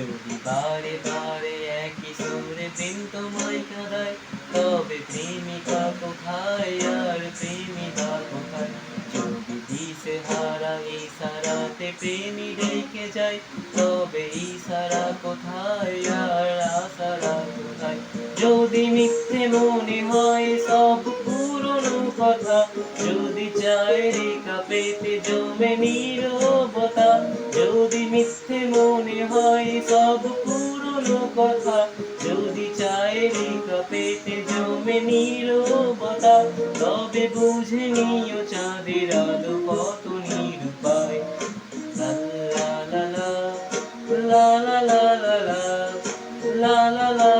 যদি বারে বারে একই সুরে প্রেম তোমায় কাঁদায়, তবে প্রেমিকা কোথায় আর প্রেমিকা কোথায়? যদি দিশেহারা ইশারাতে প্রেমী রেখে যায়, তবে ইশারা কোথায় আর আশারা কোথায়? যদি মিথ্যে মনে হয় সব পুরনো কথা, যদি চায় রেখা পেতে জমে নীরবতা, যদি মিথ্যে মনে হয় সব পুরনো কথা, যদি চায় রেখা পেতে জমে নীরবতা, তবে বুঝে নিও চাঁদের আলো কত নিরুপায়। লা লা লা লা লা লা লা লা লা লা লা